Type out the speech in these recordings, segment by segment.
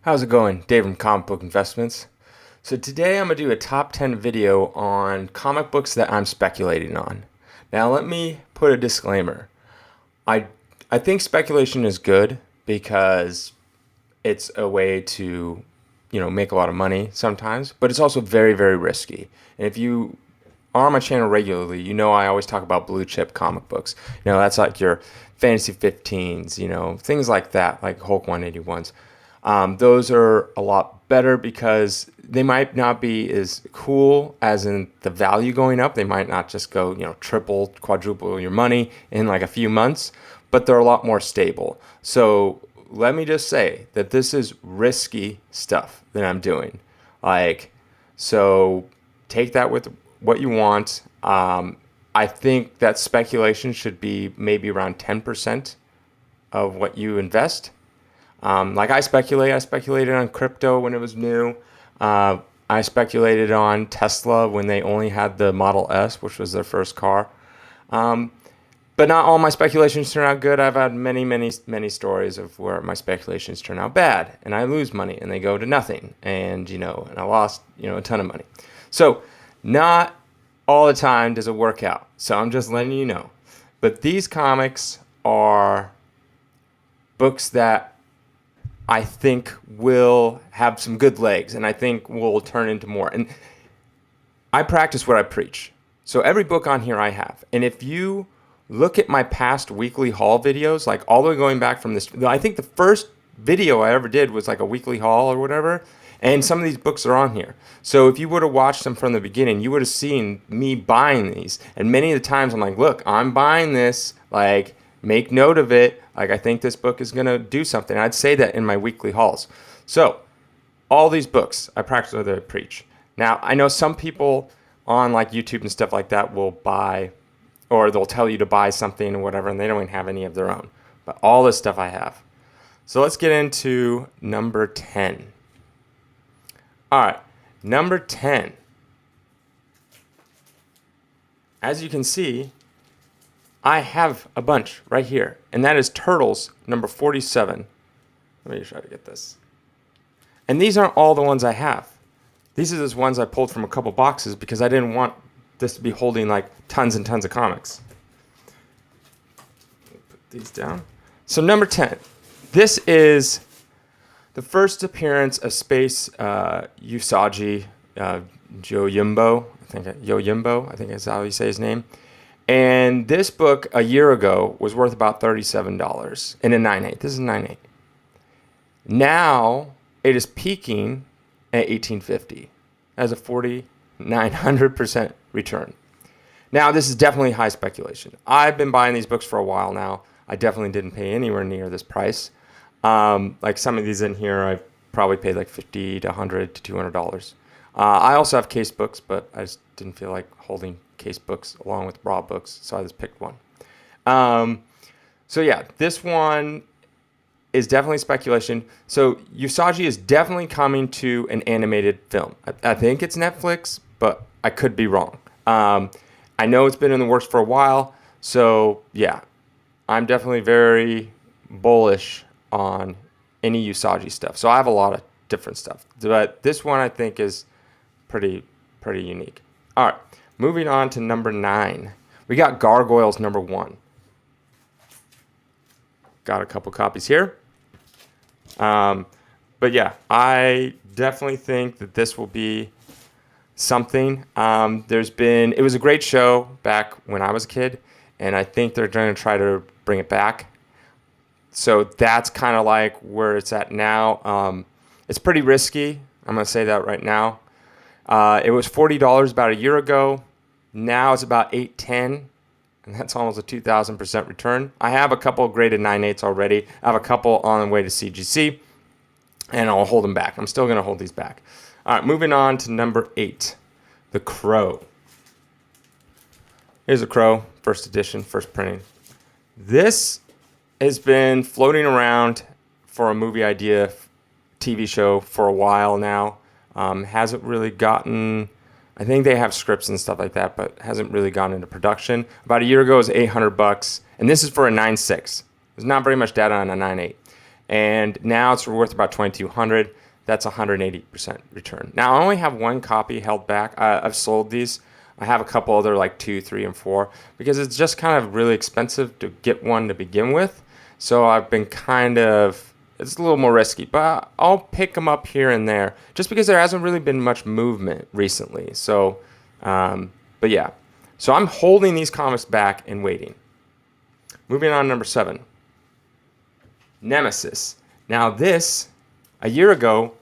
How's it going? Dave from Comic Book Investments. So today I'm going to do a top 10 video on comic books that I'm speculating on. Now let me put a disclaimer. I I think speculation is good because it's a way to, make a lot of money sometimes, but it's also very, very risky. And if you are on my channel regularly, I always talk about blue chip comic books. That's like your Fantasy 15s, things like that, like Hulk 181s. Those are a lot better because they might not be as cool as in the value going up. They might not just go, triple, quadruple your money in like a few months, but they're a lot more stable. So let me just say that this is risky stuff that I'm doing. So take that with what you want. I think that speculation should be maybe around 10% of what you invest. I speculated on crypto when it was new. I speculated on Tesla when they only had the Model S, which was their first car. But not all my speculations turn out good. I've had many, many, many stories of where my speculations turn out bad and I lose money and they go to nothing. And I lost, a ton of money. So not all the time does it work out. So I'm just letting you know. But these comics are books that I think will have some good legs and I think will turn into more. And I practice what I preach. So every book on here I have. And if you look at my past weekly haul videos, like all the way going back from this, I think the first video I ever did was like a weekly haul or whatever. And some of these books are on here. So if you would have watched them from the beginning, you would have seen me buying these. And many of the times I'm like, look, I'm buying this. Like, make note of it. Like, I think this book is going to do something. I'd say that in my weekly hauls. So all these books, I practice what I preach. Now, I know some people on like YouTube and stuff like that will buy, or they'll tell you to buy something or whatever, and they don't even have any of their own. But all this stuff I have. So let's get into number 10. All right, number 10. As you can see, I have a bunch right here, and that is Turtles number 47. Let me try to get this. And these aren't all the ones I have. These are just ones I pulled from a couple boxes because I didn't want this to be holding like tons and tons of comics. Put these down. So number 10. This is the first appearance of Space Usagi Yimbo. I think that's how you say his name. And this book a year ago was worth about $37 in a 9.8. This is a 9.8. Now it is peaking at $18.50 as a 4,900% return. Now this is definitely high speculation. I've been buying these books for a while now. I definitely didn't pay anywhere near this price. Like some of these in here, I probably paid like $50 to $100 to $200. I also have case books, but I just didn't feel like holding case books along with raw books, so I just picked one. So yeah, this one is definitely speculation. So Usagi is definitely coming to an animated film. I think it's Netflix, but I could be wrong. I know it's been in the works for a while, so yeah, I'm definitely very bullish on any Usagi stuff. So I have a lot of different stuff, but this one I think is pretty unique. All right, moving on to number 9. We got Gargoyles number 1. Got a couple copies here. But yeah, I definitely think that this will be something. It was a great show back when I was a kid, and I think they're going to try to bring it back. So that's kind of like where it's at now. It's pretty risky. I'm going to say that right now. It was $40 about a year ago. Now it's about $8.10, and that's almost a 2,000% return. I have a couple of graded 9.8s already. I have a couple on the way to CGC, and I'll hold them back. I'm still going to hold these back. All right, moving on to number 8, The Crow. Here's The Crow, first edition, first printing. This has been floating around for a movie idea TV show for a while now. Hasn't really gotten, I think they have scripts and stuff like that, but hasn't really gone into production. About a year ago it was $800, and this is for a 9.6. There's not very much data on a 9.8. and now it's worth about 2,200. That's 180% return. Now I only have one copy held back. I've sold these. I have a couple other like 2, 3, and 4 because it's just kind of really expensive to get one to begin with. So I've been it's a little more risky, but I'll pick them up here and there just because there hasn't really been much movement recently. So, but yeah. So I'm holding these comics back and waiting. Moving on to number 7. Nemesis. Now this, a year ago,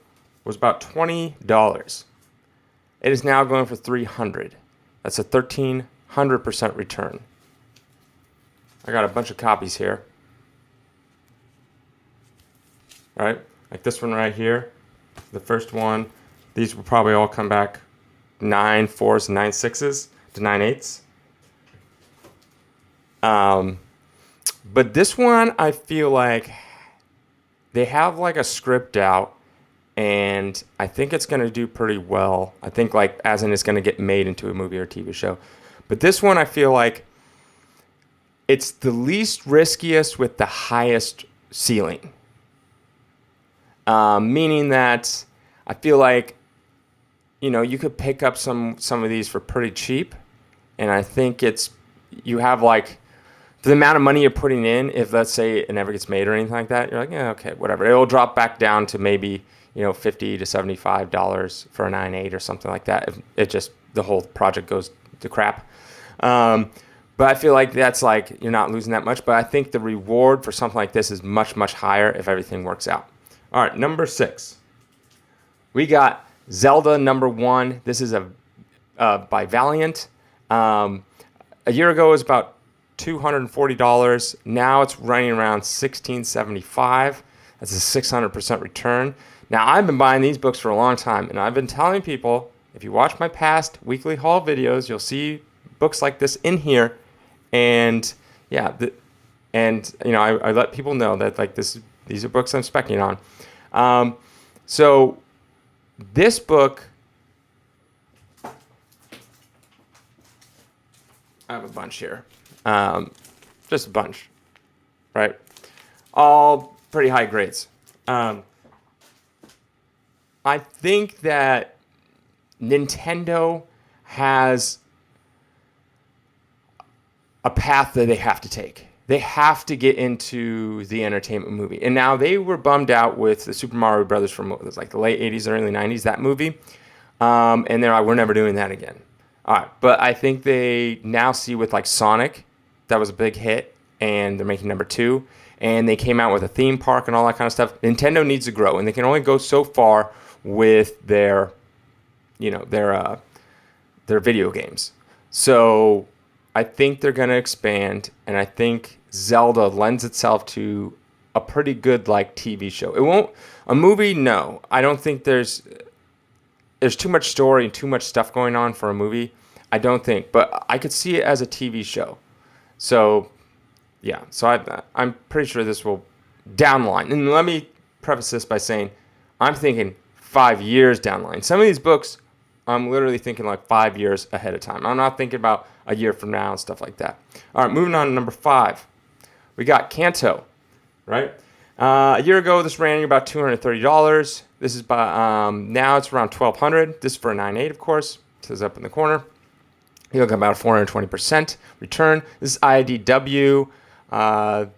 was about $20. It is now going for $300. That's a 1,300% return. I got a bunch of copies here. All right, like this one right here, the first one. These will probably all come back 9 4s, 9 6s to 9 8s. But this one, I feel like they have like a script out, and I think it's going to do pretty well. I think like as in it's going to get made into a movie or TV show. But this one, I feel like it's the least riskiest with the highest ceiling. Meaning that I feel like, you could pick up some of these for pretty cheap. And I think you have like, for the amount of money you're putting in, if let's say it never gets made or anything like that, you're like, yeah, okay, whatever. It'll drop back down to maybe, $50 to $75 for a 9.8 or something like that. It just, the whole project goes to crap. But I feel like that's like, you're not losing that much. But I think the reward for something like this is much, much higher if everything works out. All right, number 6. We got Zelda number 1. This is by Valiant. A year ago it was about $240. Now it's running around $1,675. That's a 600% return. Now I've been buying these books for a long time, and I've been telling people, if you watch my past weekly haul videos, you'll see books like this in here. And yeah, I let people know that like these are books I'm specking on. So this book, I have a bunch here, just a bunch, right? All pretty high grades. I think that Nintendo has a path that they have to take. They have to get into the entertainment movie. And now they were bummed out with the Super Mario Brothers from it was like the late 80s, early 90s, that movie. And they're like, we're never doing that again. All right. But I think they now see with like Sonic, that was a big hit, and they're making number 2. And they came out with a theme park and all that kind of stuff. Nintendo needs to grow, and they can only go so far with their video games. So I think they're going to expand, and I think Zelda lends itself to a pretty good like TV show. It won't a movie. No, I don't think there's too much story and too much stuff going on for a movie. I don't think, but I could see it as a TV show. So yeah, so I'm pretty sure this will down the line. And let me preface this by saying I'm thinking 5 years down the line. Some of these books, I'm literally thinking like 5 years ahead of time. I'm not thinking about a year from now and stuff like that. All right, moving on to number 5. We got Kanto, right? A year ago, this ran about $230. This is by now it's around $1,200. This is for a 9.8, of course. It says up in the corner. You'll get about a 420% return. This is IDW.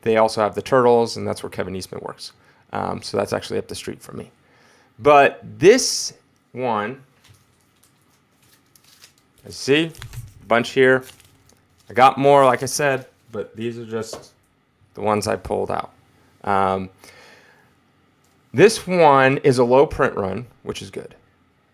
They also have the Turtles, and that's where Kevin Eastman works. So that's actually up the street from me. But this one, I see a bunch here. I got more, like I said, but these are just the ones I pulled out. This one is a low print run, which is good.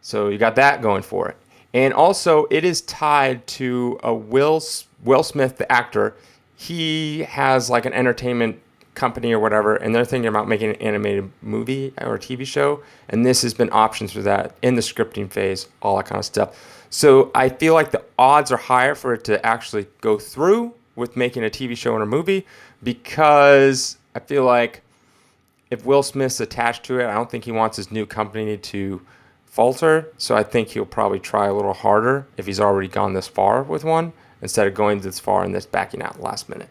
So you got that going for it. And also, it is tied to a Will Smith, the actor. He has like an entertainment company or whatever, and they're thinking about making an animated movie or a TV show. And this has been options for that in the scripting phase, all that kind of stuff. So I feel like the odds are higher for it to actually go through with making a TV show and a movie, because I feel like if Will Smith's attached to it, I don't think he wants his new company to falter. So I think he'll probably try a little harder if he's already gone this far with one, instead of going this far and this backing out last minute.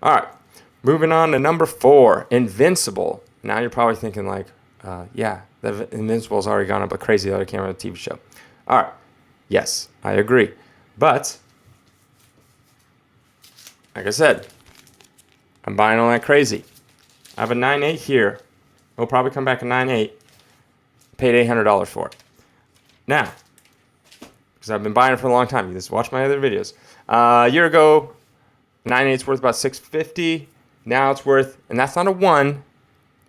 All right, moving on to number 4, Invincible. Now you're probably thinking like, yeah, the Invincible's already gone up a crazy that I can't remember the TV show. All right. Yes, I agree. But, like I said, I'm buying all that crazy. I have a 9.8 here. It'll probably come back a 9.8. Paid $800 for it. Now, because I've been buying it for a long time. You just watch my other videos. A year ago, 9.8's worth about $650. Now it's worth, and that's not a 1.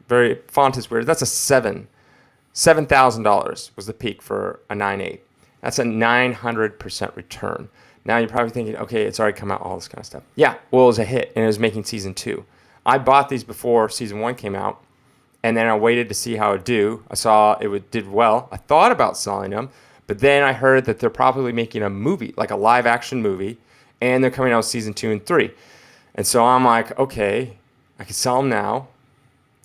Very font is weird. That's a 7. $7,000 was the peak for a 9.8. That's a 900% return. Now you're probably thinking, okay, it's already come out, all this kind of stuff. Yeah, well, it was a hit, and it was making season 2. I bought these before season 1 came out, and then I waited to see how it do. I saw did well. I thought about selling them, but then I heard that they're probably making a movie, like a live action movie, and they're coming out with season 2 and 3. And so I'm like, okay, I can sell them now,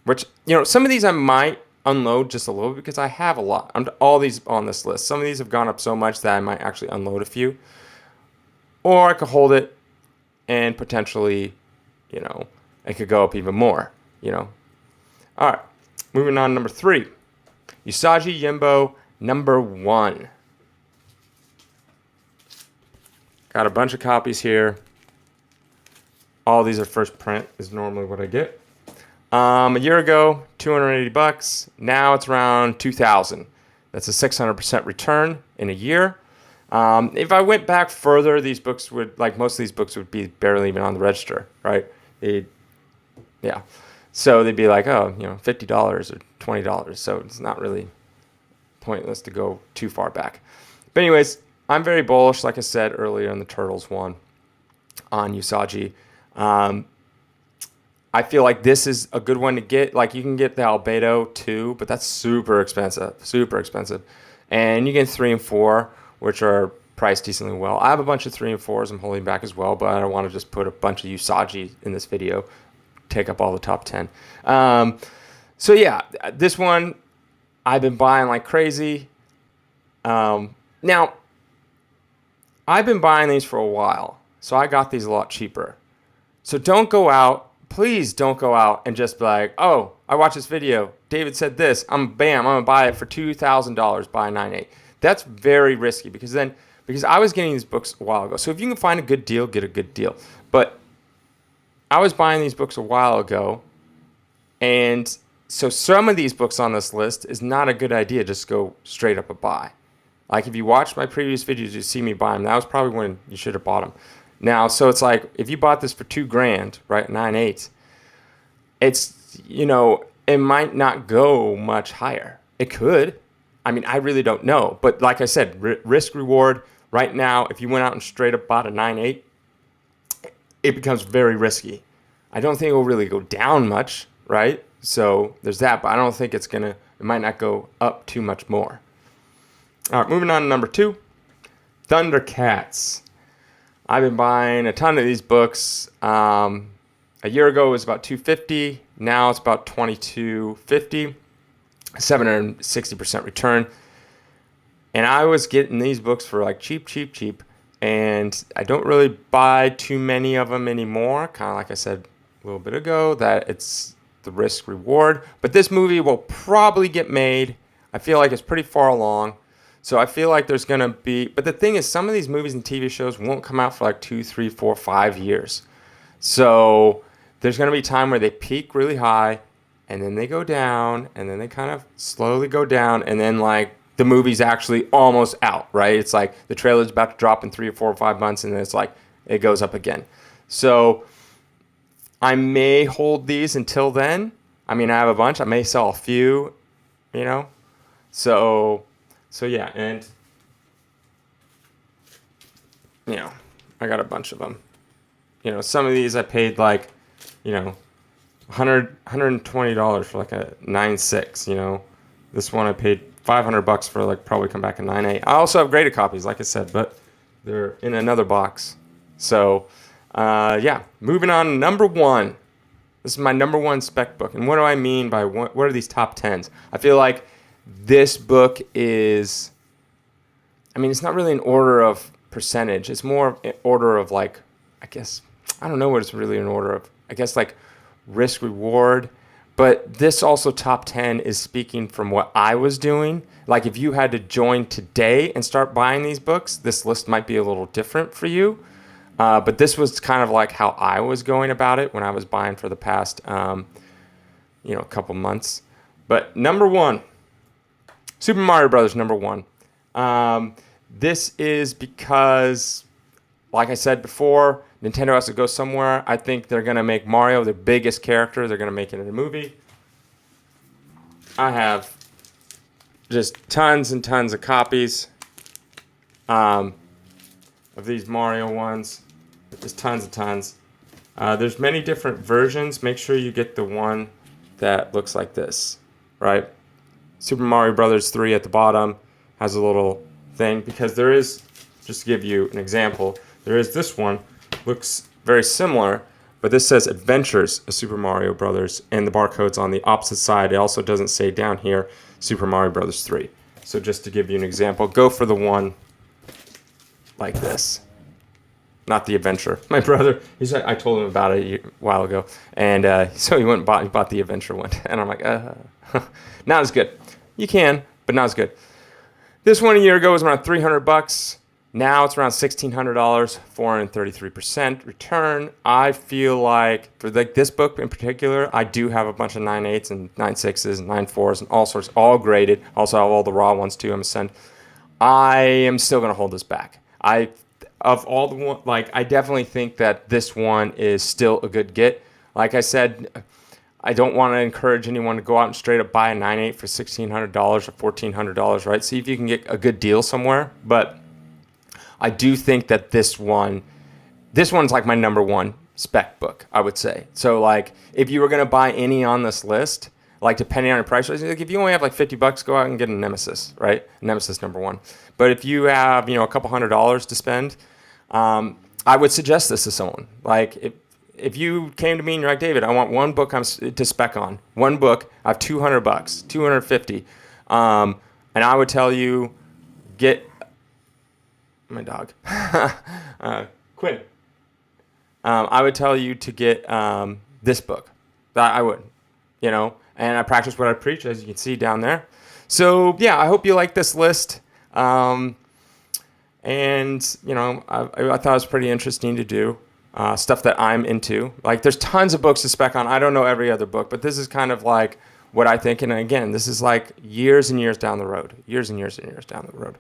which, some of these I might unload just a little because I have a lot. All these on this list. Some of these have gone up so much that I might actually unload a few. Or I could hold it and potentially, it could go up even more, All right, moving on to number 3. Usagi Yimbo, number 1. Got a bunch of copies here. All these are first print is normally what I get. A year ago, $280. Now it's around $2,000. That's a 600% return in a year. If I went back further, these books would, like most of these books, would be barely even on the register, right? So they'd be like, $50 or $20. So it's not really pointless to go too far back. But anyways, I'm very bullish, like I said earlier in the Turtles one, on Usagi. I feel like this is a good one to get. Like, you can get the Albedo too, but that's super expensive. And you get 3 and 4, which are priced decently well. I have a bunch of 3 and 4s I'm holding back as well, but I don't want to just put a bunch of Usagi in this video, take up all the top 10. So yeah, this one I've been buying like crazy. Now, I've been buying these for a while, so I got these a lot cheaper. So please don't go out and just be like, oh, I watched this video, David said this, I'm gonna buy it for $2,000, buy a 9.8. That's very risky because I was getting these books a while ago. So if you can find a good deal, get a good deal. But I was buying these books a while ago, and so some of these books on this list is not a good idea. Just go straight up a buy. Like, if you watched my previous videos, you see me buy them. That was probably when you should have bought them. Now, so it's like, if you bought this for $2,000, right, 9.8, it's, it might not go much higher. It could. I mean, I really don't know. But like I said, risk reward right now, if you went out and straight up bought a 9.8, it becomes very risky. I don't think it will really go down much, right? So there's that, but I don't think it might not go up too much more. All right, moving on to number 2, Thundercats. I've been buying a ton of these books. A year ago it was about $250. Now it's about $22.50. 760% return. And I was getting these books for like cheap. And I don't really buy too many of them anymore. Kind of like I said a little bit ago, that it's the risk reward. But this movie will probably get made. I feel like it's pretty far along. So I feel like there's going to be... But the thing is, some of these movies and TV shows won't come out for like 2, 3, 4, 5 years. So there's going to be a time where they peak really high, and then they go down, and then they kind of slowly go down, and then like the movie's actually almost out, right? It's like the trailer's about to drop in 3 or 4 or 5 months, and then it's like it goes up again. So I may hold these until then. I mean, I have a bunch. I may sell a few, So yeah, and I got a bunch of them. Some of these I paid like, $120 for like a 9.6. This one I paid $500 for, like, probably come back a 9.8. I also have graded copies, like I said, but they're in another box. So yeah, moving on to number 1. This is my number 1 spec book. And what do I mean by what are these top 10s? I feel like this book is, it's not really an order of percentage. It's more an order of, like, I don't know what it's really an order of. I guess, like, risk reward. But this also top 10 is speaking from what I was doing. Like if you had to join today and start buying these books, this list might be a little different for you. But this was kind of like how I was going about it when I was buying for the past, couple months. But number one, Super Mario Brothers, number one. This is because, like I said before, Nintendo has to go somewhere. I think they're going to make Mario their biggest character. They're going to make it in a movie. I have just tons and tons of copies of these Mario ones. Just tons and tons. There's many different versions. Make sure you get the one that looks like this, right? Super Mario Brothers 3 at the bottom has a little thing because there is, just to give you an example, there is this one, looks very similar, but this says Adventures of Super Mario Brothers, and the barcode's on the opposite side. It also doesn't say down here Super Mario Brothers 3. So just to give you an example, go for the one like this. Not the Adventure. My brother, I told him about it a while ago, and so he went and bought the Adventure one, and I'm like, not as good. You can, but not as good. This one a year ago was around $300. Now it's around $1,600, 433% return. I feel like for this book in particular, I do have a bunch of 9.8s and 9.6s and 9.4s and all sorts, all graded. Also have all the raw ones too. I'm a send. I am still going to hold this back. I definitely think that this one is still a good get. Like I said, I don't want to encourage anyone to go out and straight up buy a 9.8 for $1,600 or $1,400, right? See if you can get a good deal somewhere. But I do think that this one's like my number one spec book, I would say. So like if you were going to buy any on this list, like depending on your price, like if you only have like $50, go out and get a Nemesis, right? Nemesis number one. But if you have, a couple $100s to spend, I would suggest this to someone. Like if you came to me and you're like, David, I want one book to spec on. One book, I have $200, $250. And I would tell you, get my dog, Quinn. I would tell you to get this book. I would, and I practice what I preach, as you can see down there. So yeah, I hope you like this list. And I thought it was pretty interesting to do stuff that I'm into. Like there's tons of books to spec on. I don't know every other book, but this is kind of like what I think. And again, this is like years and years down the road. Years and years and years down the road.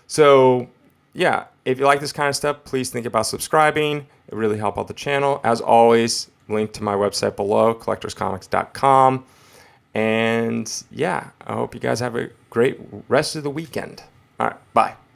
So yeah, if you like this kind of stuff, please think about subscribing. It really helps out the channel. As always, link to my website below, collectorscomics.com. And yeah, I hope you guys have a great rest of the weekend. All right, bye.